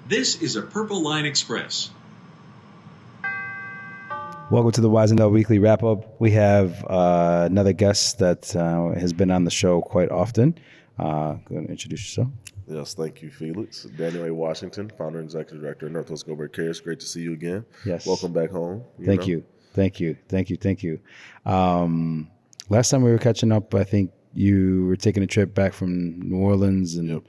This is a Purple Line Express. Welcome to the Wyzendale Weekly Wrap-Up. We have another guest that has been on the show quite often. Go ahead and introduce yourself. Yes, thank you, Felix. Daniel A. Washington, founder and executive director of Northwest Goldberg Cares. Great to see you again. Yes. Welcome back home. Thank you. Last time we were catching up, I think you were taking a trip back from New Orleans, and you're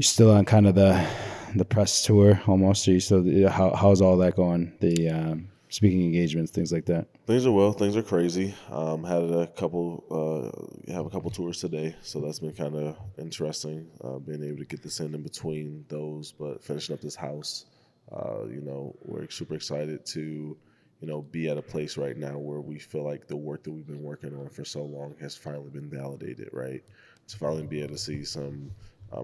still on kind of the press tour almost. Are you still? How's all that going? The speaking engagements, things like that. Things are well. Things are crazy. Had a couple tours today, so that's been kind of interesting. Being able to get this in between those, but finishing up this house. We're super excited to, be at a place right now where we feel like the work that we've been working on for so long has finally been validated, right? To finally be able to see some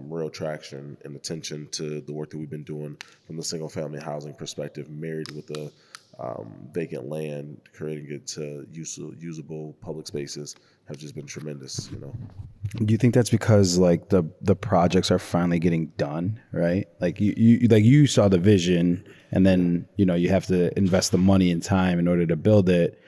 real traction and attention to the work that we've been doing from the single-family housing perspective, married with the vacant land, creating it to usable public spaces, have just been tremendous. Do you think that's because like the projects are finally getting done, right? Like you saw the vision, and then you have to invest the money and time in order to build it.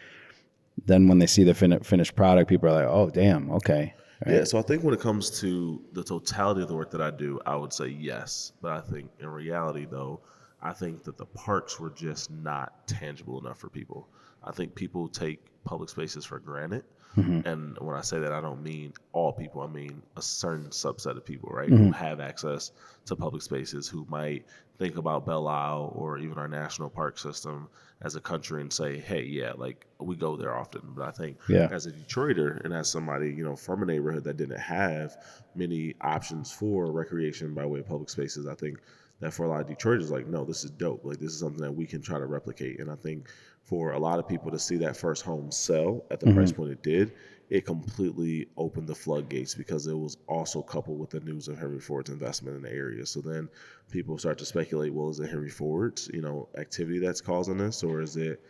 Then when they see the finished product, people are like, "Oh, damn, okay." Right? Yeah. So I think when it comes to the totality of the work that I do, I would say yes. But I think in reality, though, I think that the parks were just not tangible enough for people. I think people take public spaces for granted. Mm-hmm. And when I say that, I don't mean all people. I mean a certain subset of people, right, mm-hmm. who have access to public spaces, who might think about Belle Isle or even our national park system as a country and say, hey, yeah, like we go there often. But I think as a Detroiter and as somebody, from a neighborhood that didn't have many options for recreation by way of public spaces, I think that for a lot of Detroiters, like, no, this is dope. Like, this is something that we can try to replicate. And I think for a lot of people to see that first home sell at the mm-hmm. price point it did, it completely opened the floodgates, because it was also coupled with the news of Henry Ford's investment in the area. So then people start to speculate, well, is it Henry Ford's, activity that's causing this, or is it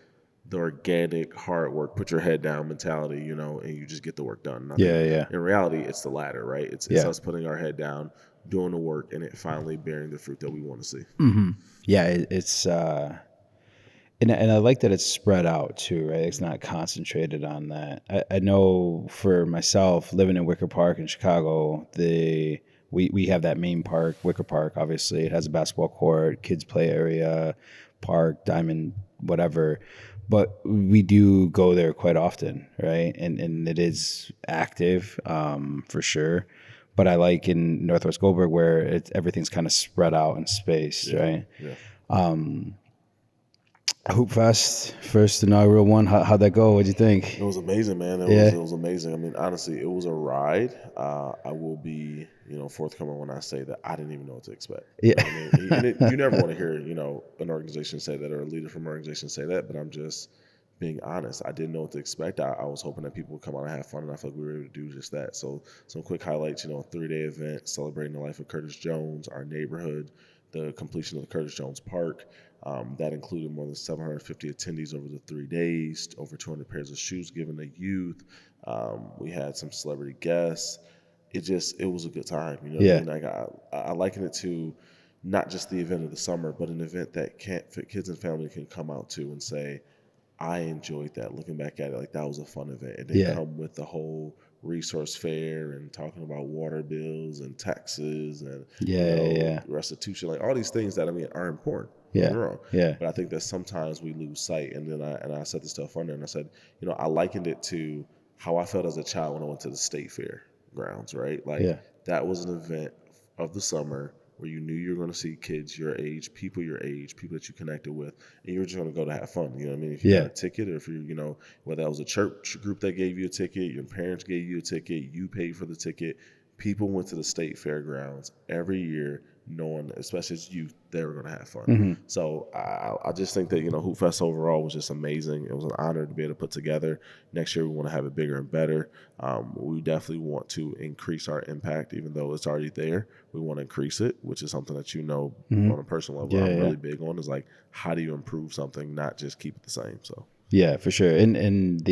the organic hard work, put your head down mentality, and you just get the work done? Yeah. In reality, it's the latter, right? It's us putting our head down, doing the work, and it finally bearing the fruit that we want to see. Mm-hmm. Yeah, it's and I like that it's spread out too, right? It's not concentrated on that. I know for myself, living in Wicker Park in Chicago, we have that main park, Wicker Park. Obviously, it has a basketball court, kids play area, park, diamond, whatever. But we do go there quite often, right? And it is active, for sure. But I like in Northwest Goldberg where everything's kind of spread out in space, right? Yeah. Hoopfest, first inaugural one. How'd that go? What'd you think? It was amazing, man. It was amazing. I mean, honestly, it was a ride. I will be, forthcoming when I say that I didn't even know what to expect. Yeah. You never want to hear, an organization say that, or a leader from an organization say that, but I'm just being honest. I didn't know what to expect. I was hoping that people would come out and have fun, and I feel like we were able to do just that. So some quick highlights, a 3-day event celebrating the life of Curtis Jones, our neighborhood, the completion of the Curtis Jones Park. That included more than 750 attendees over the 3 days, over 200 pairs of shoes given to youth. We had some celebrity guests. It was a good time. Like I liken it to not just the event of the summer, but an event that kids and family can come out to and say, I enjoyed that. Looking back at it, like that was a fun event. And they come with the whole resource fair and talking about water bills and taxes and restitution, like all these things that are important. Yeah. But I think that sometimes we lose sight. And then I said this stuff on there, and I said, I likened it to how I felt as a child when I went to the state fair grounds, right? Like that was an event of the summer where you knew you were going to see kids your age, people that you connected with, and you were just going to go to have fun. You know what I mean? If you got a ticket, or if you, whether that was a church group that gave you a ticket, your parents gave you a ticket, you paid for the ticket. People went to the state fairgrounds every year knowing, especially as youth, they were going to have fun. Mm-hmm. So I just think that, Hoopfest overall was just amazing. It was an honor to be able to put together. Next year, we want to have it bigger and better. We definitely want to increase our impact, even though it's already there. We want to increase it, which is something that, mm-hmm. on a personal level, I'm really big on, is like, how do you improve something, not just keep it the same? So yeah, for sure. And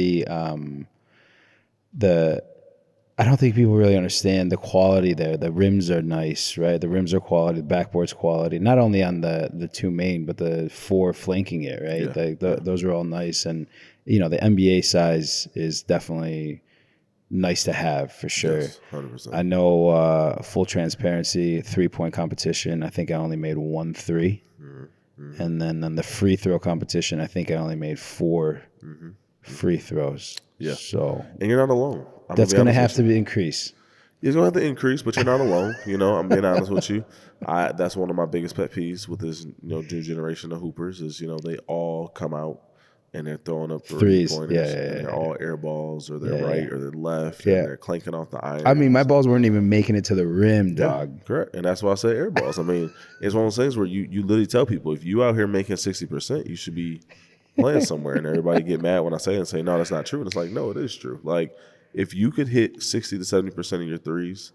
I don't think people really understand the quality there. The rims are nice, right? The rims are quality. The backboard's quality. Not only on the two main, but the four flanking it, right? Those are all nice. And, the NBA size is definitely nice to have for sure. Yes, 100%. I know full transparency, 3-point competition, I think I only made 1 3. Mm-hmm. And then on the free throw competition, I think I only made 4 free throws. Yeah. So and you're not alone. That's going to have to increase. It's going to have to increase, but you're not alone. I'm being honest with you. That's one of my biggest pet peeves with this new generation of hoopers is, they all come out and they're throwing up threes. Pointers, and they're all air balls, or they're right, or they're left, and they're clanking off the iron. I mean, my balls weren't even making it to the rim, dog. Yeah, correct, and that's why I say air balls. I mean, it's one of those things where you literally tell people, if you out here making 60%, you should be playing somewhere, and everybody get mad when I say it and say, no, that's not true. And it's like, no, it is true. Like, if you could hit 60 to 70% of your threes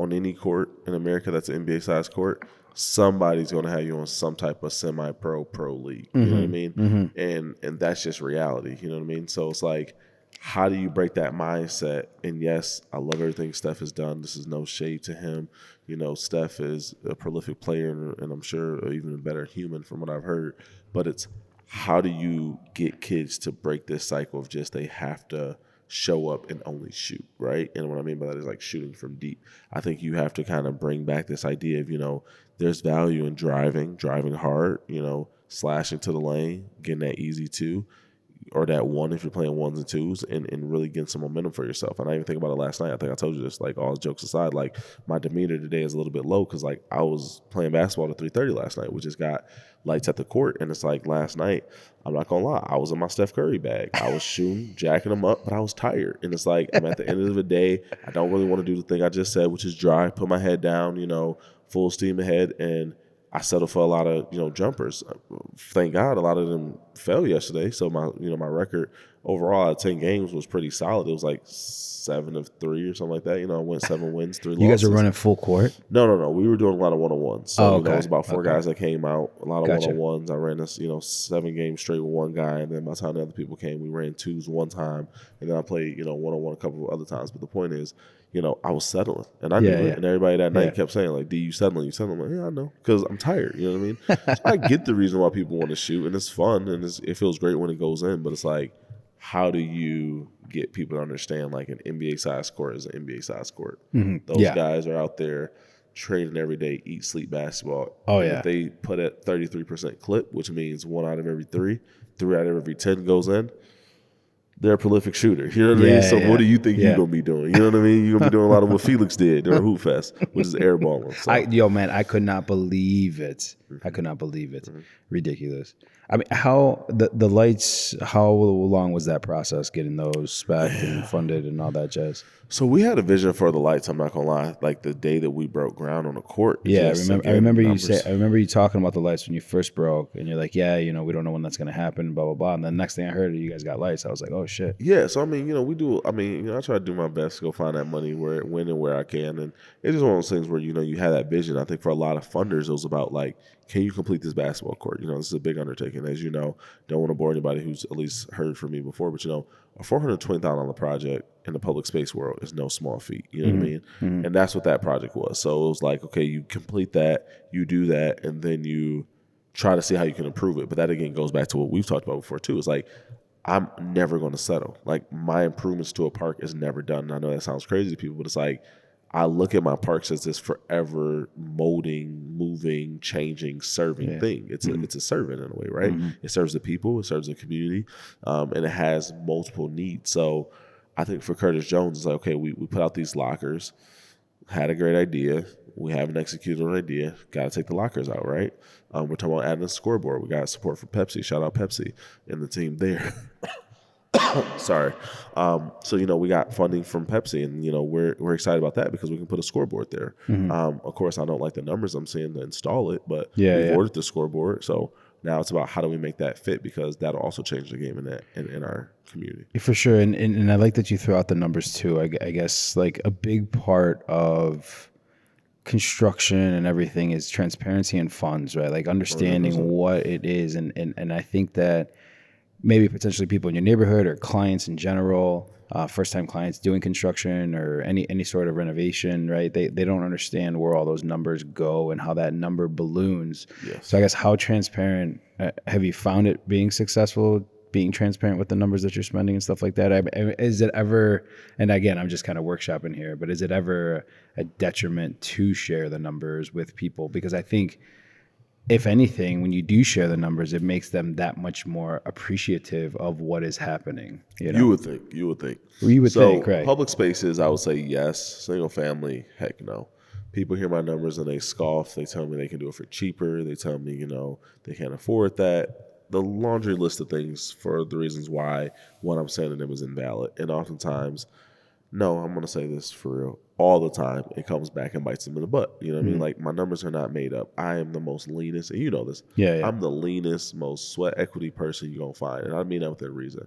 on any court in America that's an NBA-sized court, somebody's going to have you on some type of semi-pro, pro league. You know what I mean? Mm-hmm. And that's just reality. You know what I mean? So it's like, how do you break that mindset? And yes, I love everything Steph has done. This is no shade to him. Steph is a prolific player and I'm sure even a better human from what I've heard. But it's how do you get kids to break this cycle of just they have to show up and only shoot, right? And what I mean by that is like shooting from deep. I think you have to kind of bring back this idea of, there's value in driving hard, slashing to the lane, getting that easy 2, or that 1 if you're playing 1s and 2s, and really getting some momentum for yourself. And I even think about it last night. I think I told you this, like all jokes aside, like my demeanor today is a little bit low because like I was playing basketball at 3:30 last night, which just got lights at the court. And it's like last night, I'm not going to lie, I was in my Steph Curry bag. I was shooting, jacking them up, but I was tired. And it's like I'm at the end of the day, I don't really want to do the thing I just said, which is drive, put my head down, full steam ahead, and I settled for a lot of, jumpers. Thank God a lot of them fell yesterday. So my record overall at 10 games was pretty solid. It was like 7 of 3 or something like that. I went 7 wins, 3 losses. You guys are running full court? No. We were doing a lot of one-on-ones. So it was about 4 guys that came out, a lot of Gotcha. one-on-ones. I ran this, 7 games straight with one guy. And then by the time the other people came, we ran 2s one time. And then I played, one-on-one a couple of other times. But the point is, I was settling, and I knew it. And everybody that night kept saying, like, D, you settling? You settling? I'm like, yeah, I know, because I'm tired. You know what I mean? So I get the reason why people want to shoot, and it's fun, and it feels great when it goes in. But it's like, how do you get people to understand, like, an NBA-sized court is an NBA-sized court? Mm-hmm. Those guys are out there training every day, eat, sleep basketball. Oh, and yeah. If they put at 33% clip, which means 1 out of every 3 out of every 10 goes in, they're a prolific shooter. You know what I mean? So what do you think you're going to be doing? You know what I mean? You're going to be doing a lot of what Felix did during Hoopfest, which is airballing. So. I could not believe it. I could not believe it. Mm-hmm. Ridiculous. I mean, how the lights, how long was that process getting those spec and funded and all that jazz? So we had a vision for the lights, I'm not going to lie, like the day that we broke ground on the court. Yeah, I remember you talking about the lights when you first broke, and you're like, yeah, we don't know when that's going to happen, blah, blah, blah. And then the next thing I heard, you guys got lights. I was like, oh, shit. Yeah, so I mean, I try to do my best to go find that money when and where I can. And it's just one of those things where, you have that vision. I think for a lot of funders, it was about like, can you complete this basketball court? This is a big undertaking. As you know, don't want to bore anybody who's at least heard from me before, but a $420,000 project in the public space world is no small feat. You know what I mean? Mm-hmm. And that's what that project was. So it was like, okay, you complete that, you do that, and then you try to see how you can improve it. But that again goes back to what we've talked about before too. It's like, I'm never going to settle. Like my improvements to a park is never done. And I know that sounds crazy to people, but it's like, I look at my parks as this forever molding, moving, changing, serving thing. It's a servant in a way, right? Mm-hmm. It serves the people, it serves the community, and it has multiple needs. So I think for Curtis Jones, it's like, okay, we put out these lockers, had a great idea. We haven't executed an idea. Got to take the lockers out, right? We're talking about adding a scoreboard. We got support from Pepsi. Shout out Pepsi and the team there. Sorry. So, we got funding from Pepsi, and, we're excited about that because we can put a scoreboard there. Mm-hmm. Of course, I don't like the numbers I'm seeing to install it, but we've ordered the scoreboard. So now it's about how do we make that fit, because that'll also change the game in our community. For sure. And I like that you throw out the numbers too. I guess like a big part of construction and everything is transparency and funds, right? Like understanding 100%. What it is. And I think that maybe potentially people in your neighborhood or clients in general first-time clients doing construction or any sort of renovation, right? They don't understand where all those numbers go and how that number balloons. Yes. So I guess how transparent have you found it being successful, being transparent with the numbers that you're spending and stuff like that? Is it ever, and again, I'm just kind of workshopping here, but is it ever a detriment to share the numbers with people? Because I think, if anything, when you do share the numbers, it makes them that much more appreciative of what is happening. You would think. So, right. Public spaces, I would say yes. Single family, heck no. People hear my numbers and they scoff. They tell me they can do it for cheaper. They tell me, they can't afford that. The laundry list of things for the reasons why what I'm saying to them is invalid. And oftentimes, no, I'm going to say this for real. All the time, it comes back and bites them in the butt. You know what I mean? Like, my numbers are not made up. I am the most leanest, and you know this. Yeah. I'm the leanest, most sweat equity person you're going to find. And I mean that with a reason.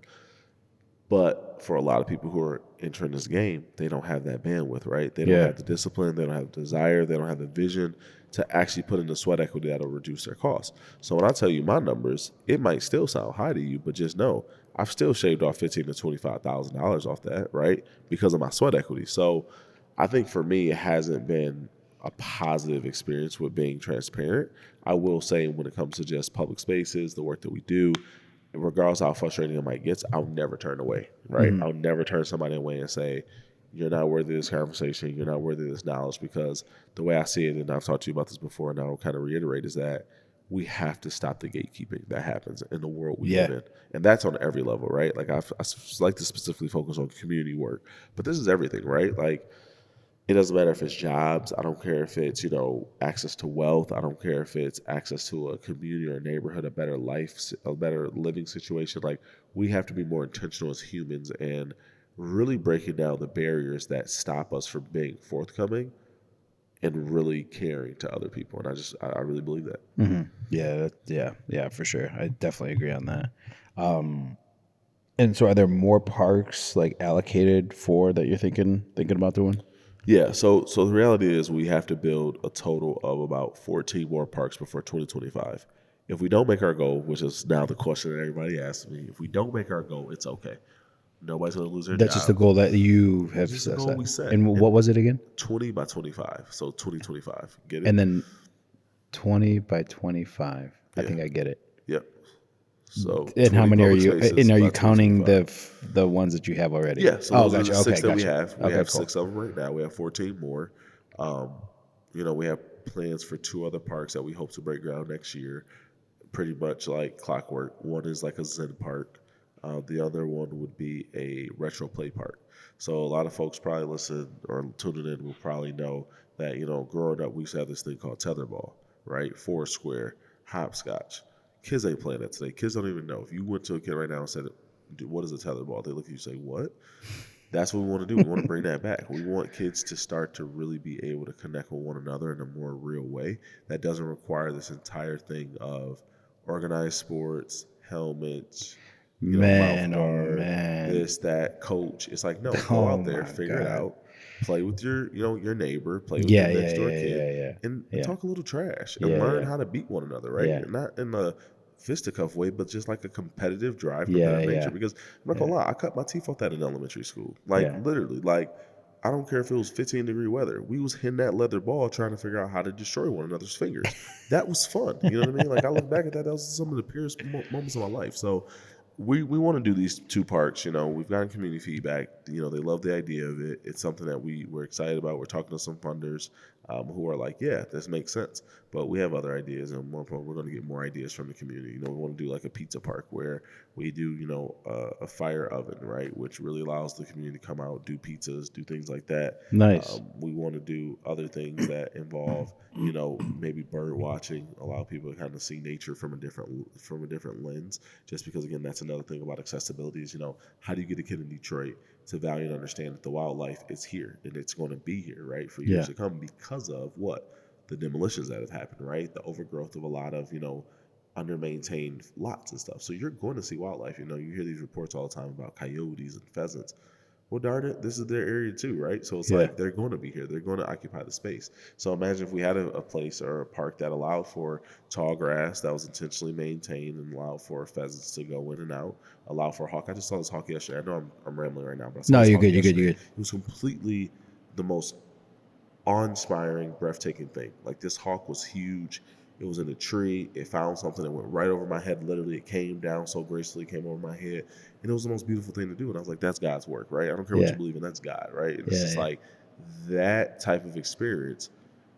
But for a lot of people who are entering this game, they don't have that bandwidth, right? They don't have the discipline. They don't have the desire. They don't have the vision to actually put in the sweat equity that'll reduce their costs. So when I tell you my numbers, it might still sound high to you, but just know I've still shaved off $15,000 to $25,000 off that, right? Because of my sweat equity. So I think for me, it hasn't been a positive experience with being transparent. I will say when it comes to just public spaces, the work that we do, regardless of how frustrating it might get, I'll never turn away, right? I'll never turn somebody away and say, you're not worthy of this conversation, you're not worthy of this knowledge, because the way I see it, and I've talked to you about this before, and I'll kind of reiterate, is that we have to stop the gatekeeping that happens in the world we live in. And that's on every level, right? Like I like to specifically focus on community work, but this is everything, right? Like, it doesn't matter if it's jobs. I don't care if it's, access to wealth. I don't care if it's access to a community or a neighborhood, a better life, a better living situation. Like, we have to be more intentional as humans and really breaking down the barriers that stop us from being forthcoming and really caring to other people. And I really believe that. Yeah, for sure. I definitely agree on that. And so are there more parks like allocated for that you're thinking about doing? Yeah, so the reality is we have to build a total of about 14 more parks before 2025. If we don't make our goal, which is now the question that everybody asks me, if we don't make our goal, it's okay. Nobody's going to lose their job. That's just the goal that you have set. The goal we set. And what was it again? 20 by 25, so 2025. Get it? And then 20 by 25. I think I get it. Yep. So, and how many are you? And are you counting the ones that you have already? Yeah. So those are the six that we have. We have cool. 6 of them right now. We have 14 more. We have plans for 2 other parks that we hope to break ground next year. Pretty much like clockwork. One is like a Zen park. The other one would be a retro play park. So a lot of folks probably listen or tuning in will probably know that, growing up we used to have this thing called tetherball, right? Foursquare, hopscotch. Kids ain't playing that today. Kids don't even know. If you went to a kid right now and said, what is a tetherball? They look at you and say, what? That's what we want to do. We want to bring that back. We want kids to start to really be able to connect with one another in a more real way that doesn't require this entire thing of organized sports, helmets, man, this, that, coach. It's like, no, go out there, figure it out, play with your neighbor, play with your next door kid, and talk a little trash and learn how to beat one another, right? Yeah. Not in the fisticuff way, but just like a competitive drive for better nature. Because I'm not gonna lie, I cut my teeth off that in elementary school. Literally, I don't care if it was 15-degree weather. We was hitting that leather ball trying to figure out how to destroy one another's fingers. That was fun. You know what I mean? Like, I look back at that. That was some of the purest moments of my life. So we want to do these 2 parks. We've gotten community feedback. They love the idea of it. It's something that we're excited about. We're talking to some funders who are like, yeah, this makes sense. But we have other ideas, and more important, we're going to get more ideas from the community. We want to do like a pizza park where we do, a fire oven, right, which really allows the community to come out, do pizzas, do things like that. Nice. We want to do other things that involve, maybe bird watching, allow people to kind of see nature from a different lens. Just because, again, that's another thing about accessibility is, how do you get a kid in Detroit to value and understand that the wildlife is here and it's going to be here, right, for years to come because of what? The demolitions that have happened, right? The overgrowth of a lot of, under-maintained lots and stuff. So you're going to see wildlife. You hear these reports all the time about coyotes and pheasants. Well, darn it, this is their area too, right? So it's Yeah. like they're going to be here. They're going to occupy the space. So imagine if we had a place or a park that allowed for tall grass that was intentionally maintained and allowed for pheasants to go in and out, allowed for a hawk. I just saw this hawk yesterday. I know I'm rambling right now, but I saw No, this you're hawk good. You're good. yesterday. You're good. It was completely the most awe-inspiring, breathtaking thing. Like this hawk was huge. It was in a tree. It found something that went right over my head. Literally, it came down so gracefully, came over my head, and it was the most beautiful thing to do. And I was like, "That's God's work, right? I don't care what Yeah. you believe in. That's God, right?" And Yeah, it's just yeah. like that type of experience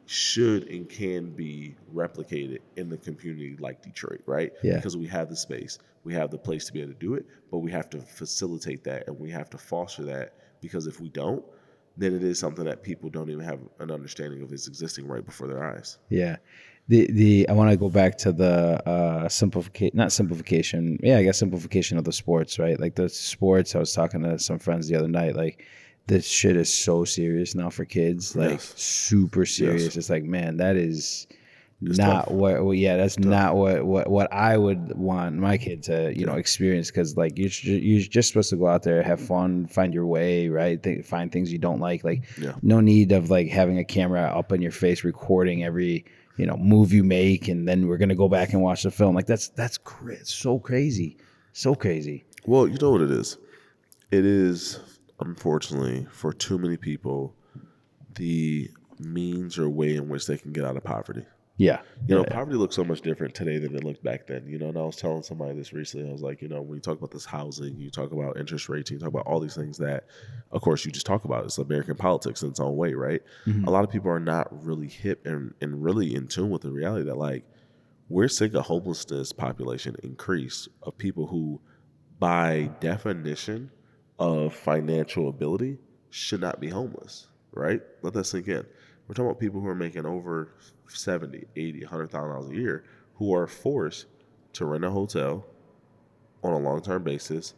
should and can be replicated in the community like Detroit, right? Yeah. Because we have the space, we have the place to be able to do it, but we have to facilitate that and we have to foster that. Because if we don't, then it is something that people don't even have an understanding of is existing right before their eyes. Yeah. I want to go back to the simplification. Yeah, I guess simplification of the sports, right? Like the sports, I was talking to some friends the other night, like this shit is so serious now for kids, like Yes. super serious. Yes. It's like, man, that is It's not tough. that's not what I would want my kid to, you know, experience. Cause like you're just supposed to go out there, have fun, find your way, right? Find things you don't like Yeah. no need of like having a camera up in your face, recording every, you know, move you make. And then we're going to go back and watch the film. Like it's so crazy. So crazy. Well, you know what it is? It is, unfortunately, for too many people, the means or way in which they can get out of poverty. Yeah. You know, poverty looks so much different today than it looked back then. You know, and I was telling somebody this recently. I was like, you know, when you talk about this housing, you talk about interest rates, you talk about all these things that, of course, you just talk about. It's American politics in its own way, right? A lot of people are not really hip and really in tune with the reality that, like, we're seeing a homelessness population increase of people who, by definition of financial ability, should not be homeless, right? Let that sink in. We're talking about people who are making over 70, 80, $100,000 a year who are forced to rent a hotel on a long-term basis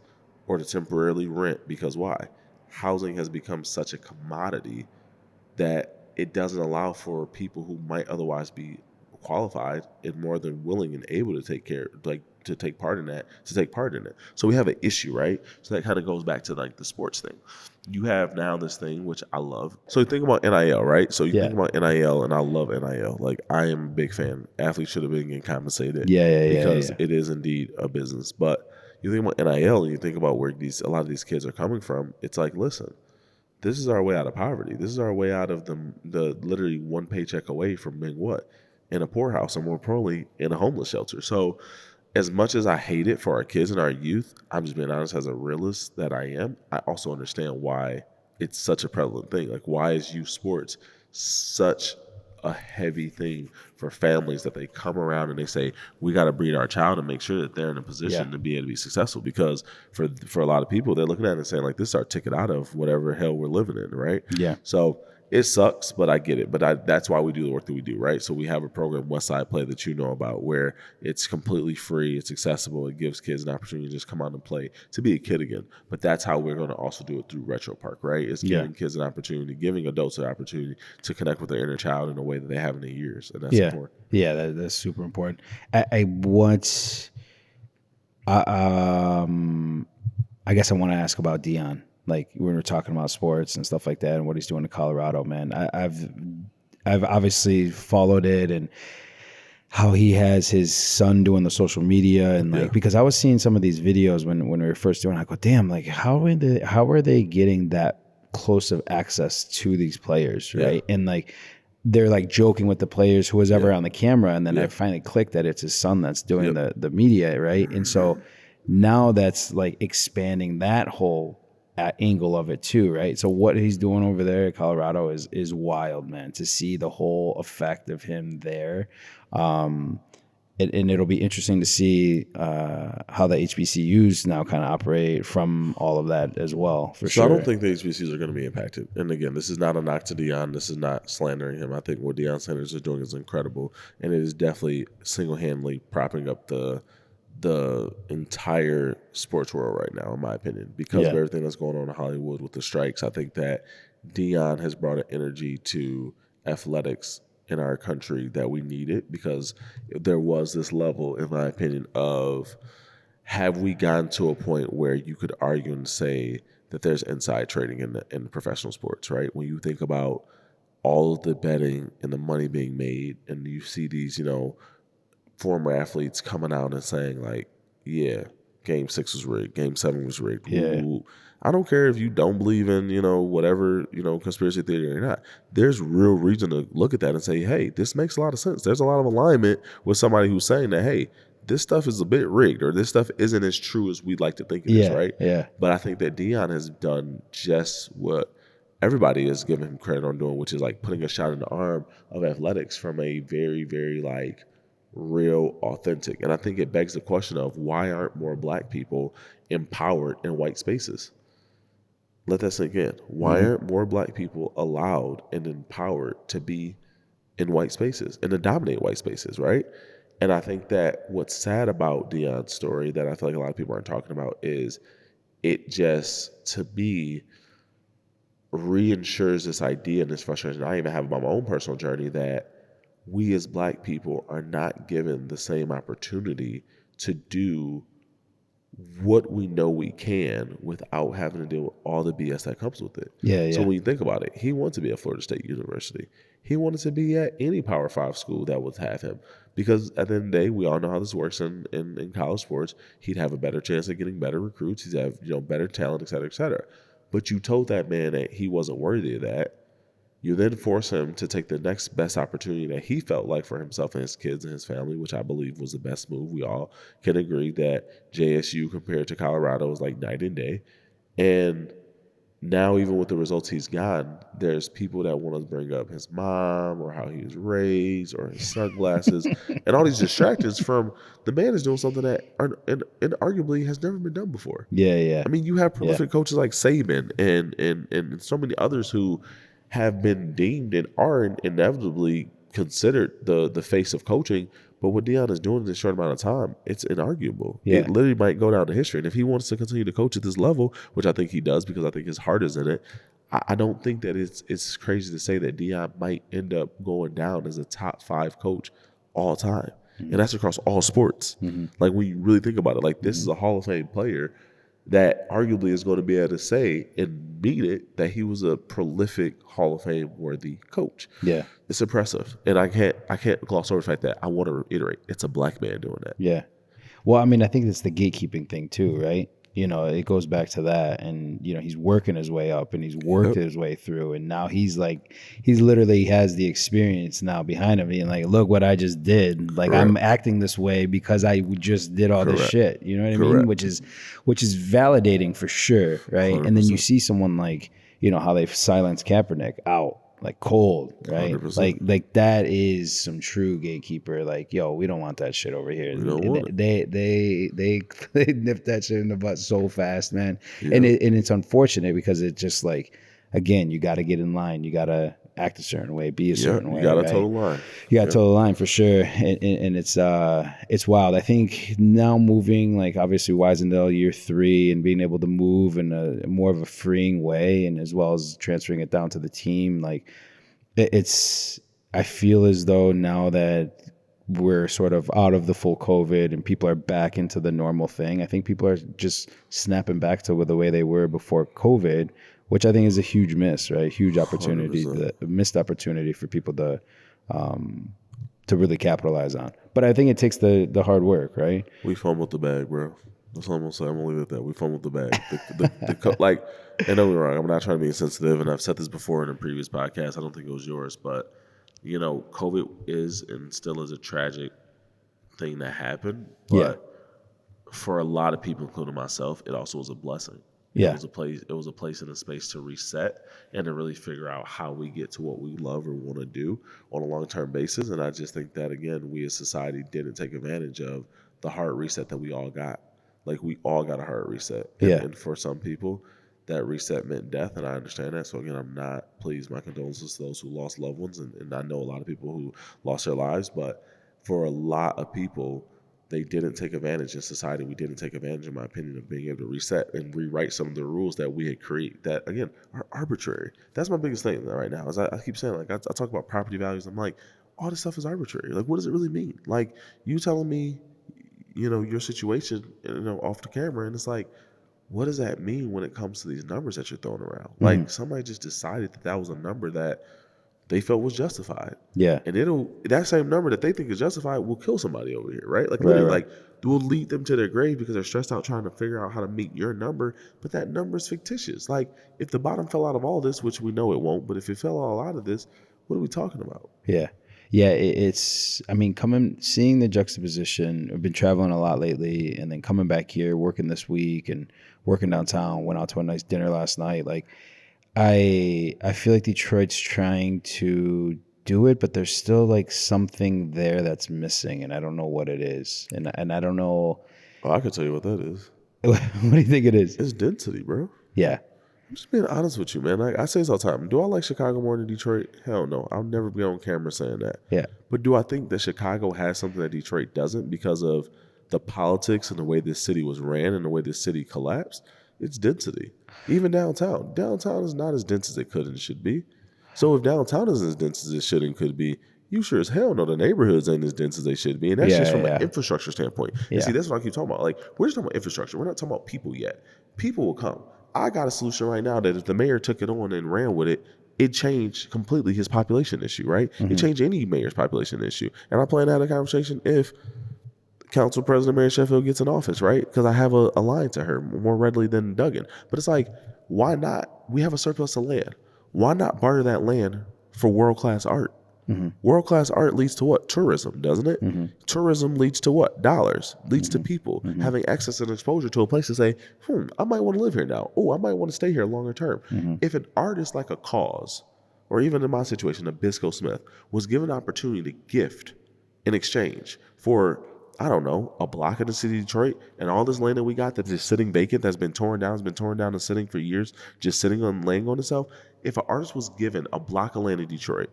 or to temporarily rent because why? Housing has become such a commodity that it doesn't allow for people who might otherwise be qualified and more than willing and able to take part in it. So we have an issue, right? So that kind of goes back to like the sports thing. You have now this thing which I love. So you think about NIL, right? So you think about NIL, and I love NIL. Like I am a big fan. Athletes should have been getting compensated, because it is indeed a business. But you think about NIL and you think about where a lot of these kids are coming from. It's like, listen, this is our way out of poverty. This is our way out of the literally one paycheck away from being what? In a poorhouse, or more probably in a homeless shelter. So as much as I hate it for our kids and our youth, I'm just being honest, as a realist that I am, I also understand why it's such a prevalent thing. Like, why is youth sports such a heavy thing for families that they come around and they say, we got to breed our child and make sure that they're in a position to be able to be successful? Because for a lot of people, they're looking at it and saying, like, this is our ticket out of whatever hell we're living in, right? Yeah. So it sucks, but I get it. But that's why we do the work that we do, right? So we have a program, Westside Play, that you know about, where it's completely free, it's accessible, it gives kids an opportunity to just come out and play, to be a kid again. But that's how we're going to also do it through Retro Park, right? It's giving kids an opportunity, giving adults an opportunity to connect with their inner child in a way that they haven't in years, and that's important. Yeah, that's super important. I guess I want to ask about Deion. Like when we're talking about sports and stuff like that, and what he's doing in Colorado, man. I've obviously followed it and how he has his son doing the social media and like because I was seeing some of these videos when we were first doing it, I go, damn, like how are they getting that close of access to these players, right? And like they're like joking with the players who was ever on the camera, and then I finally clicked that it's his son that's doing the media, right? And so now that's like expanding that whole angle of it too, right? So what he's doing over there at Colorado is wild, man. To see the whole effect of him there, and it'll be interesting to see how the HBCUs now kind of operate from all of that as well. For sure. I don't think the HBCUs are going to be impacted. And again, this is not a knock to Deion. This is not slandering him. I think what Deion Sanders is doing is incredible, and it is definitely single-handedly propping up the entire sports world right now, in my opinion, because of everything that's going on in Hollywood with the strikes. I think that Deion has brought an energy to athletics in our country that we needed, because there was this level, in my opinion, of have we gotten to a point where you could argue and say that there's inside trading in professional sports, right? When you think about all of the betting and the money being made, and you see these, former athletes coming out and saying like, yeah, game 6 was rigged, game 7 was rigged. Yeah. Ooh, I don't care if you don't believe in, whatever, conspiracy theory or not. There's real reason to look at that and say, hey, this makes a lot of sense. There's a lot of alignment with somebody who's saying that, hey, this stuff is a bit rigged, or this stuff isn't as true as we'd like to think it is, right? Yeah. But I think that Deion has done just what everybody is giving him credit on doing, which is like putting a shot in the arm of athletics from a very, very like real, authentic. And I think it begs the question of why aren't more black people empowered in white spaces? Let that sink in. Why aren't more black people allowed and empowered to be in white spaces and to dominate white spaces, right? And I think that what's sad about Deion's story that I feel like a lot of people aren't talking about is it just, to me, reinsures this idea and this frustration I even have about my own personal journey that we as black people are not given the same opportunity to do what we know we can without having to deal with all the BS that comes with it. Yeah. So when you think about it, he wanted to be at Florida State University. He wanted to be at any Power 5 school that would have him. Because at the end of the day, we all know how this works in college sports. He'd have a better chance of getting better recruits. He'd have better talent, et cetera, et cetera. But you told that man that he wasn't worthy of that. You then force him to take the next best opportunity that he felt like for himself and his kids and his family, which I believe was the best move. We all can agree that JSU compared to Colorado was like night and day. And now, even with the results he's gotten, there's people that want to bring up his mom or how he was raised or his sunglasses and all these distractions from the man is doing something that and arguably has never been done before. Yeah. I mean, you have prolific coaches like Saban and so many others who have been deemed and are inevitably considered the face of coaching. But what Deion is doing in this short amount of time, it's inarguable. Yeah. It literally might go down to history. And if he wants to continue to coach at this level, which I think he does because I think his heart is in it, I don't think that it's crazy to say that Deion might end up going down as a top 5 coach all time. And that's across all sports. Like when you really think about it, like this is a Hall of Fame player that arguably is going to be able to say and beat it that he was a prolific Hall of Fame worthy coach. Yeah. It's impressive. And I can't gloss over the fact that I want to reiterate, it's a black man doing that. Yeah. Well, I mean, I think it's the gatekeeping thing too, right? It goes back to that. And, he's working his way up and he's worked his way through. And now he's literally has the experience now behind him being like, look what I just did. Like, I'm acting this way because I just did all this shit. You know what I mean? Which is validating for sure, right? 100%. And then you see someone like, how they've silenced Kaepernick out. Like cold, right? 100%. Like that is some true gatekeeper. Like, yo, we don't want that shit over here. We don't want it. They nip that shit in the butt so fast, man. Yeah. And it's unfortunate because it's just like, again, you got to get in line. You got to act a certain way, be a certain way. You got to right? toe the line. You got to toe the line for sure. And it's wild. I think now moving, like obviously Wyzendale year 3 and being able to move in a more of a freeing way, and as well as transferring it down to the team, like I feel as though now that we're sort of out of the full COVID and people are back into the normal thing, I think people are just snapping back to the way they were before COVID, which I think is a huge miss, right? Huge opportunity, a missed opportunity for people to really capitalize on. But I think it takes the hard work, right? We fumbled the bag, bro. That's all I'm gonna say. I'm gonna leave it at that. We fumbled the bag. Like, and don't get me wrong, I'm not trying to be insensitive, and I've said this before in a previous podcast. I don't think it was yours, but COVID is and still is a tragic thing that happened. But for a lot of people, including myself, it also was a blessing. Yeah. It was a place and a space to reset and to really figure out how we get to what we love or want to do on a long-term basis. And I just think that, again, we as society didn't take advantage of the hard reset that we all got. Like, we all got a hard reset. And for some people, that reset meant death, and I understand that. So, again, I'm not pleased. My condolences to those who lost loved ones, and I know a lot of people who lost their lives. But for a lot of people, they didn't take advantage in society. We didn't take advantage, in my opinion, of being able to reset and rewrite some of the rules that we had created that, again, are arbitrary. That's my biggest thing right now. Is I keep saying, like, I talk about property values. I'm like, all this stuff is arbitrary. Like, what does it really mean? Like, you telling me, your situation, off the camera, and it's like, what does that mean when it comes to these numbers that you're throwing around? Like somebody just decided that was a number that they felt was justified. Yeah. And that same number that they think is justified will kill somebody over here, right? Like literally, like it will lead them to their grave because they're stressed out trying to figure out how to meet your number. But that number is fictitious. Like if the bottom fell out of all this, which we know it won't, but if it fell all out of this, what are we talking about? Yeah. Yeah, seeing the juxtaposition. I've been traveling a lot lately, and then coming back here, working this week and working downtown. Went out to a nice dinner last night. Like, I feel like Detroit's trying to do it, but there's still like something there that's missing, and I don't know what it is. And I don't know. Oh, I can tell you what that is. What do you think it is? It's density, bro. Yeah. I'm just being honest with you, man. Like I say this all the time. Do I like Chicago more than Detroit? Hell no. I'll never be on camera saying that. Yeah. But do I think that Chicago has something that Detroit doesn't because of the politics and the way this city was ran and the way this city collapsed? It's density. Even downtown. Downtown is not as dense as it could and should be. So if downtown is as dense as it should and could be, you sure as hell know the neighborhoods ain't as dense as they should be. And that's just from an infrastructure standpoint. And see, that's what I keep talking about. Like, we're just talking about infrastructure. We're not talking about people yet. People will come. I got a solution right now that if the mayor took it on and ran with it, it changed completely his population issue, right? It changed any mayor's population issue. And I plan to have a conversation if Council President Mary Sheffield gets in office, right? Because I have a line to her more readily than Duggan. But it's like, why not? We have a surplus of land. Why not barter that land for world-class art? World-class art leads to what? Tourism, doesn't it? Tourism leads to what? Dollars. Leads to people having access and exposure to a place to say, I might want to live here now. Oh, I might want to stay here longer term. If an artist like a Cause, or even in my situation, a Bisco Smith, was given an opportunity to gift in exchange for, I don't know, a block of the city of Detroit and all this land that we got that's just sitting vacant, that's been torn down, and sitting for years, just sitting on laying on itself. If an artist was given a block of land in Detroit,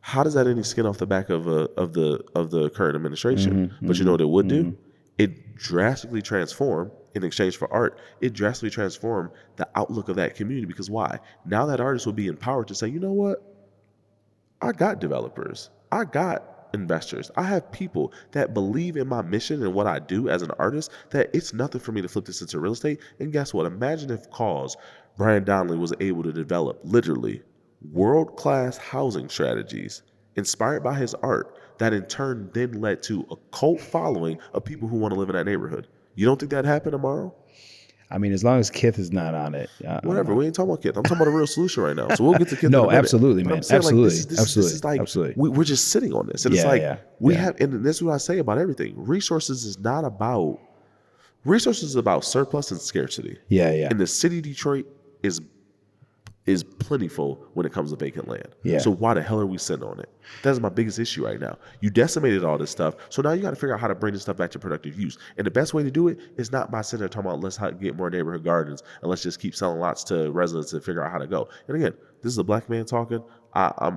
how does that any skin off the back of the current administration? But you know what it would do? It drastically transform in exchange for art. It drastically transform the outlook of that community because why? Now that artist will be empowered to say, you know what? I got developers. I got investors. I have people that believe in my mission and what I do as an artist, that it's nothing for me to flip this into real estate. And guess what? Imagine if Cause, Brian Donnelly, was able to develop literally world-class housing strategies inspired by his art that in turn then led to a cult following of people who want to live in that neighborhood. You don't think that'd happen tomorrow? I mean, as long as Kith is not on it. Whatever. We ain't talking about Kith. I'm talking about a real solution right now. So we'll get to Kith in a minute. Absolutely, man. Absolutely. Like, this is like, absolutely. We're just sitting on this. And it's like, we have, and this is what I say about everything. Resources is about surplus and scarcity. Yeah. And the city of Detroit is plentiful when it comes to vacant land. Yeah. So why the hell are we sitting on it? That's my biggest issue right now. You decimated all this stuff. So now you got to figure out how to bring this stuff back to productive use. And the best way to do it is not by sitting there talking about let's get more neighborhood gardens and let's just keep selling lots to residents and figure out how to go. And again, this is a black man talking.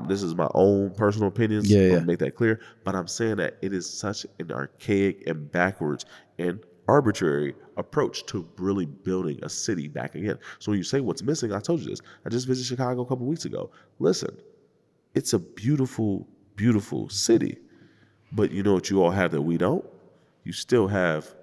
This is my own personal opinions. Yeah. Make that clear. But I'm saying that it is such an archaic and backwards and arbitrary approach to really building a city back again. So when you say what's missing, I told you this. I just visited Chicago a couple weeks ago. Listen, it's a beautiful, beautiful city. But you know what you all have that we don't? You still have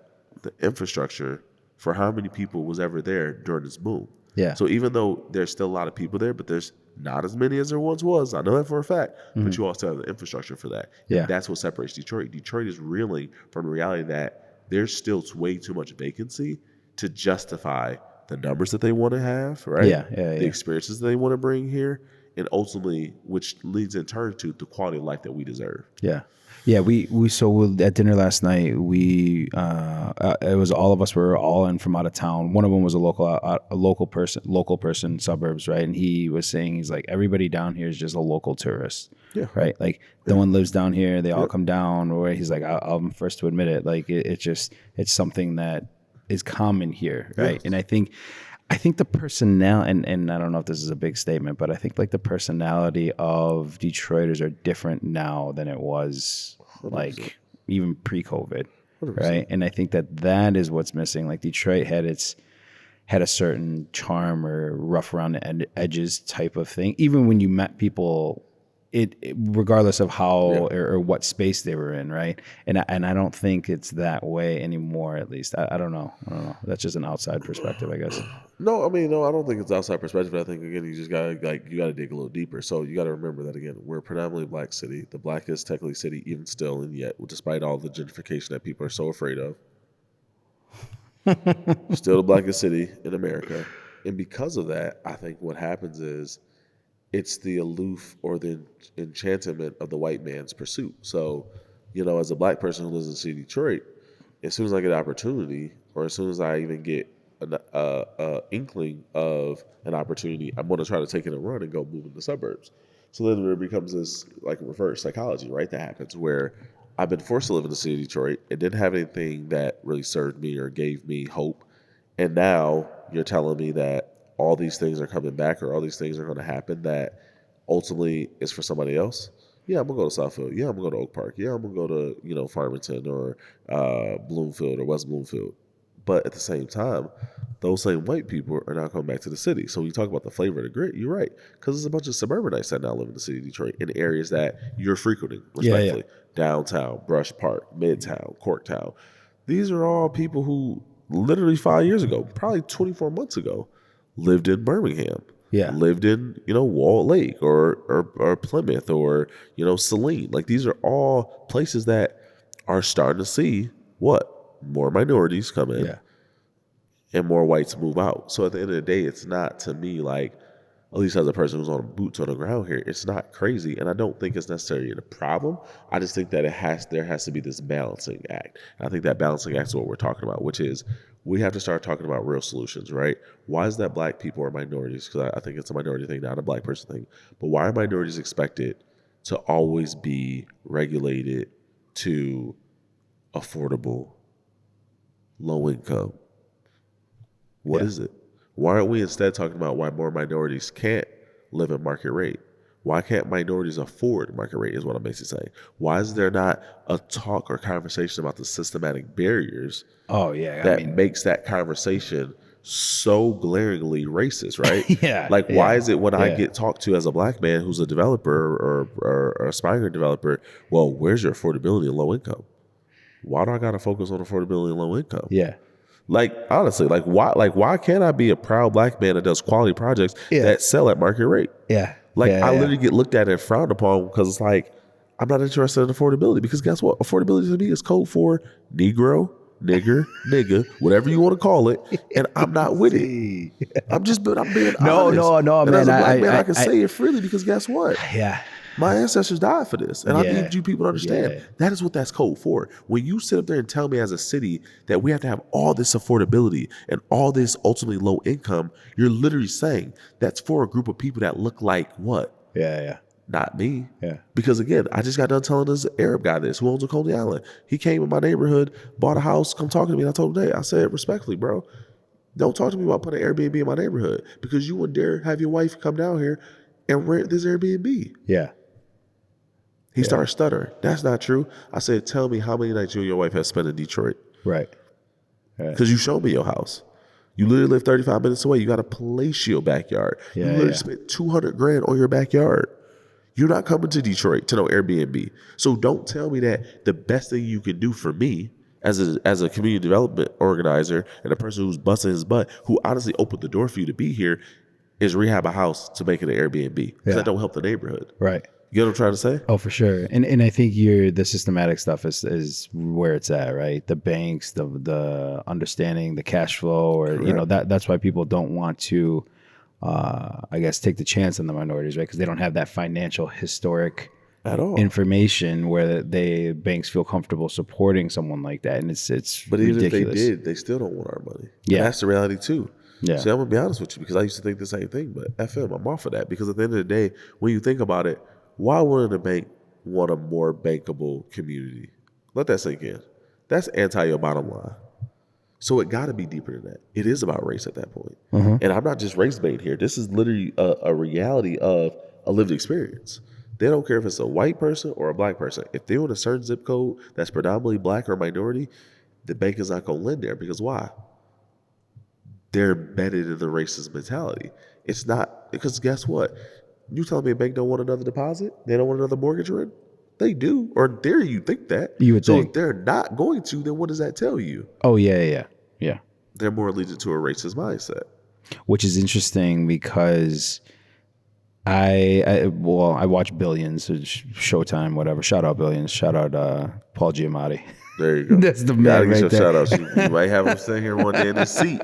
the infrastructure for how many people was ever there during this boom. Yeah. So even though there's still a lot of people there, but there's not as many as there once was. I know that for a fact. But you also have the infrastructure for that. And that's what separates Detroit. Detroit is reeling from the reality that there's still way too much vacancy to justify the numbers that they want to have, right? The experiences that they want to bring here, and ultimately, which leads in turn to the quality of life that we deserve. Yeah. So at dinner last night, it was all of us were all in from out of town. One of them was a local person, suburbs, right? And he was saying, he's like, everybody down here is just a local tourist. Yeah. Right. Like no one lives down here. They all come down. Or he's like, I'm first to admit it. Like it's something that is common here. Right. Yes. And I think the personnel, and I don't know if this is a big statement, but I think like the personality of Detroiters are different now than it was 100%. Like even pre-COVID. 100%. Right. And I think that is what's missing. Like Detroit had a certain charm or rough around the edges type of thing. Even when you met people regardless of how or what space they were in, right? And I don't think it's that way anymore. At least I don't know. That's just an outside perspective, I guess. No, I mean, no, I don't think it's outside perspective. I think again, you just gotta you gotta dig a little deeper. So you gotta remember that again, we're a predominantly black city, the blackest technically city even still, and yet, despite all the gentrification that people are so afraid of, still the blackest city in America. And because of that, I think what happens is it's the aloof or the enchantment of the white man's pursuit. So, as a black person who lives in the city of Detroit, as soon as I get an opportunity, or as soon as I even get an inkling of an opportunity, I'm going to try to take it and run and go move in the suburbs. So then there becomes this like reverse psychology, right? That happens where I've been forced to live in the city of Detroit and didn't have anything that really served me or gave me hope. And now you're telling me that all these things are coming back or all these things are going to happen that ultimately is for somebody else. Yeah, I'm going to go to Southfield. Yeah, I'm going to go to Oak Park. Yeah, I'm going to go to, Farmington or Bloomfield or West Bloomfield. But at the same time, those same white people are now coming back to the city. So when you talk about the flavor of the grit, you're right. Because there's a bunch of suburbanites that now live in the city of Detroit in areas that you're frequenting, respectfully. Yeah. Downtown, Brush Park, Midtown, Corktown. These are all people who literally 5 years ago, probably 24 months ago, lived in Birmingham. Yeah. Lived in, Wall Lake or Plymouth or, Saline. Like these are all places that are starting to see what? More minorities come in and more whites move out. So at the end of the day, it's not to me like, at least as a person who's on boots on the ground here, it's not crazy. And I don't think it's necessarily a problem. I just think that there has to be this balancing act. And I think that balancing act is what we're talking about, which is we have to start talking about real solutions, right? Why is that black people are minorities? Because I think it's a minority thing, not a black person thing. But why are minorities expected to always be regulated to affordable, low income? What is it? Why aren't we instead talking about why more minorities can't live at market rate? Why can't minorities afford market rate is what I'm basically saying. Why is there not a talk or conversation about the systematic barriers that makes that conversation so glaringly racist, right? Why is it when I get talked to as a black man who's a developer or aspiring developer, well, where's your affordability and low income? Why do I got to focus on affordability and low income? Yeah. Like, honestly, why can't I be a proud black man that does quality projects that sell at market rate? Yeah. I literally get looked at and frowned upon because it's like, I'm not interested in affordability because guess what? Affordability to me is code for Negro, nigger, nigga, whatever you want to call it. And I'm not with it. I'm being honest. No, and man. As a black man, I can say it freely because guess what? Yeah. My ancestors died for this. And I need you people to understand that is what that's code for. When you sit up there and tell me as a city that we have to have all this affordability and all this ultimately low income, you're literally saying that's for a group of people that look like what? Yeah. Not me. Yeah. Because again, I just got done telling this Arab guy this who owns a Coney Island. He came in my neighborhood, bought a house, come talking to me. And I told him, I said respectfully, bro, don't talk to me about putting an Airbnb in my neighborhood because you wouldn't dare have your wife come down here and rent this Airbnb. Yeah. He started stuttering. That's not true. I said, tell me how many nights you and your wife have spent in Detroit. Right. Because you showed me your house. You literally live 35 minutes away. You got a palatial backyard. You literally spent $200,000 on your backyard. You're not coming to Detroit to no Airbnb. So don't tell me that the best thing you can do for me as a community development organizer and a person who's busting his butt, who honestly opened the door for you to be here, is rehab a house to make it an Airbnb. Because that don't help the neighborhood. Right. You know what I'm trying to say? Oh, for sure. And I think the systematic stuff is where it's at, right? The banks, the understanding, the cash flow, or that's why people don't want to, I guess, take the chance on the minorities, right? Because they don't have that financial historic at all information where banks feel comfortable supporting someone like that, and it's but ridiculous. Even if they did, they still don't want our money. Yeah, and that's the reality too. Yeah. See, I'm gonna be honest with you because I used to think the same thing, but FM, I'm off of that because at the end of the day, when you think about it. Why wouldn't a bank want a more bankable community? Let that sink in. That's anti your bottom line. So it got to be deeper than that. It is about race at that point. Mm-hmm. And I'm not just race bait here. This is literally a reality of a lived experience. They don't care if it's a white person or a black person. If they're in a certain zip code that's predominantly black or minority, the bank is not going to lend there because why? They're embedded in the racist mentality. It's not because guess what? You telling me a bank don't want another deposit? They don't want another mortgage rent? They do, or in theory you think that. You would so think. if they're not going to, then what does that tell you? Oh yeah. They're more allegiant to a racist mindset. Which is interesting because I watch Billions, Showtime, whatever. Shout out Billions. Shout out Paul Giamatti. There you go. That's the you man gotta get right your there. shout outs. You might have him sitting here one day in his seat.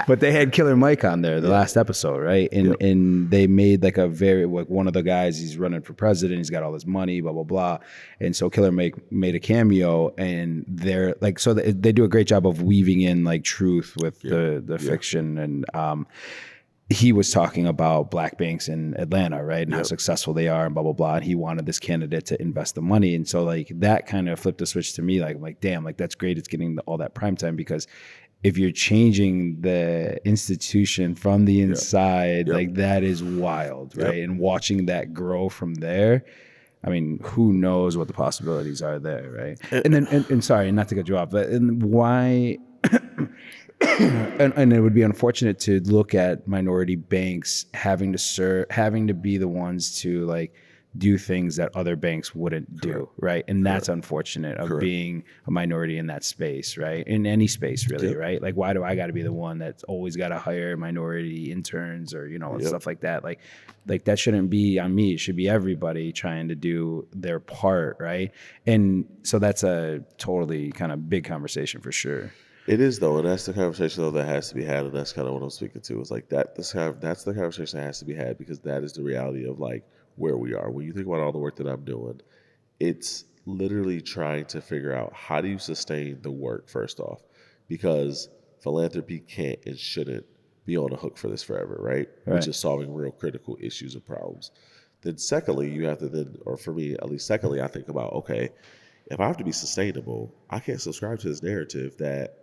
But they had Killer Mike on there the last episode, right? And they made like one of the guys, he's running for president, he's got all this money, blah blah blah. And so Killer Mike made a cameo, and they're like, so they do a great job of weaving in like truth with the fiction. And he was talking about black banks in Atlanta, right? And how successful they are and blah, blah, blah. And he wanted this candidate to invest the money. And so like that kind of flipped the switch to me. Like, I'm like, damn, like that's great. It's getting all that prime time, because if you're changing the institution from the inside, like that is wild, right? And watching that grow from there, I mean, who knows what the possibilities are there, right? And then, and sorry, not to cut you off, but and why... and it would be unfortunate to look at minority banks having to be the ones to like do things that other banks wouldn't do, right? And that's unfortunate of being a minority in that space, right? In any space, really, right? Like, why do I got to be the one that's always got to hire minority interns or and stuff like that? Like that shouldn't be on me. It should be everybody trying to do their part, right? And so that's a totally kind of big conversation for sure. It is, though, and that's the conversation though that has to be had, and that's kind of what I'm speaking to. Is like that's the conversation that has to be had, because that is the reality of like where we are. When you think about all the work that I'm doing, it's literally trying to figure out how do you sustain the work first off, because philanthropy can't and shouldn't be on the hook for this forever, right? Which is solving real critical issues and problems. Then secondly, you have to or for me at least, secondly, I think about, okay, if I have to be sustainable, I can't subscribe to this narrative that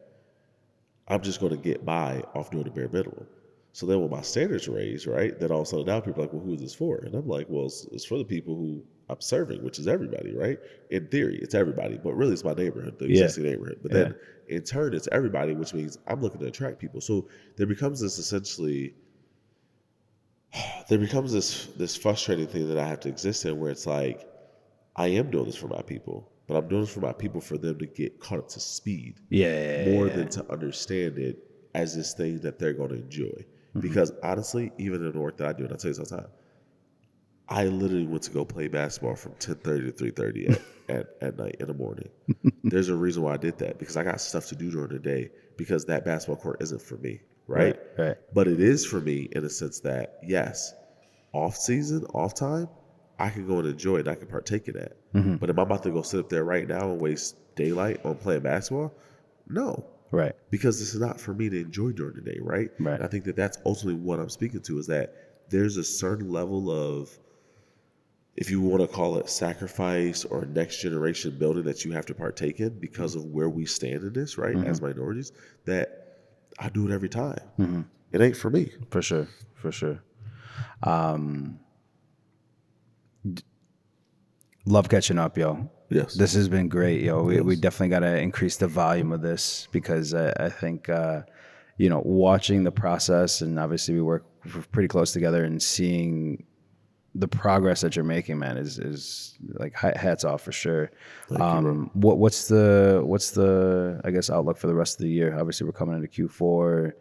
I'm just going to get by off doing the bare minimum. So then when my standards raise, right, then all of a sudden now people are like, well, who is this for? And I'm like, well, it's for the people who I'm serving, which is everybody, right? In theory, it's everybody, but really it's my neighborhood, the existing neighborhood. But then in turn, it's everybody, which means I'm looking to attract people. So there becomes this this frustrating thing that I have to exist in, where it's like, I am doing this for my people, but I'm doing this for my people for them to get caught up to speed. More than to understand it as this thing that they're going to enjoy. Because honestly, even in the work that I do, and I'll tell you sometimes, I literally went to go play basketball from 10:30 to 3:30 at night in the morning. There's a reason why I did that, because I got stuff to do during the day, because that basketball court isn't for me, right? But it is for me in a sense that, yes, off season, off time, I can go and enjoy it. I can partake in that. But am I about to go sit up there right now and waste daylight on playing basketball? No. Right. Because this is not for me to enjoy during the day, right? And I think that that's ultimately what I'm speaking to, is that there's a certain level of, if you want to call it sacrifice or next generation building, that you have to partake in because of where we stand in this, right? As minorities, that I do it every time. It ain't for me. For sure. Love catching up, yo. Yes. This has been great, yo. We definitely got to increase the volume of this, because I think, watching the process, and obviously we work pretty close together, and seeing the progress that you're making, man, is like hats off for sure. What's the I guess outlook for the rest of the year? Obviously we're coming into Q4,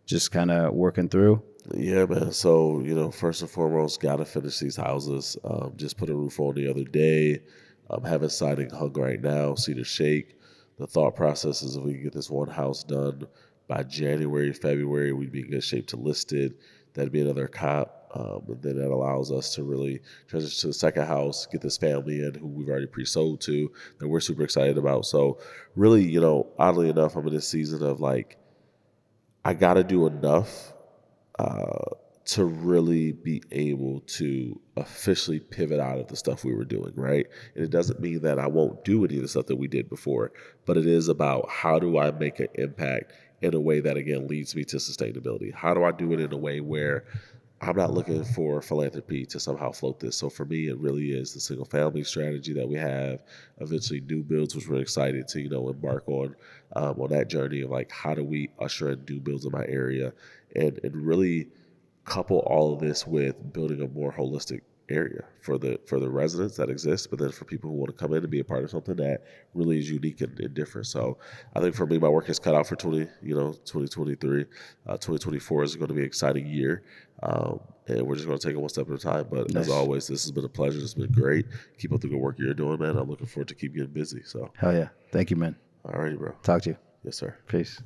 just kind of working through. Yeah, man. So, first and foremost, got to finish these houses. Just put a roof on the other day. Having siding hung right now, cedar shake. The thought process is, if we can get this one house done by January, February, we'd be in good shape to list it. That'd be another comp. And then that allows us to really transition to the second house, get this family in who we've already pre-sold to, that we're super excited about. So really, oddly enough, I'm in this season of like, I got to do enough to really be able to officially pivot out of the stuff we were doing, right? And it doesn't mean that I won't do any of the stuff that we did before, but it is about, how do I make an impact in a way that, again, leads me to sustainability? How do I do it in a way where I'm not looking for philanthropy to somehow float this? So for me, it really is the single family strategy that we have, eventually new builds, which we're excited to, embark on that journey of like, how do we usher in new builds in my area, and really couple all of this with building a more holistic area for the residents that exist, but then for people who want to come in and be a part of something that really is unique and different. So I think for me, my work is cut out for 2023. 2024 is going to be an exciting year. And we're just going to take it one step at a time. But Nice. as always, this has been a pleasure. It's been great. Keep up the good work you're doing, man. I'm looking forward to keep getting busy. So Hell yeah. Thank you, man. all righty, bro. Talk to you. Yes, sir. Peace.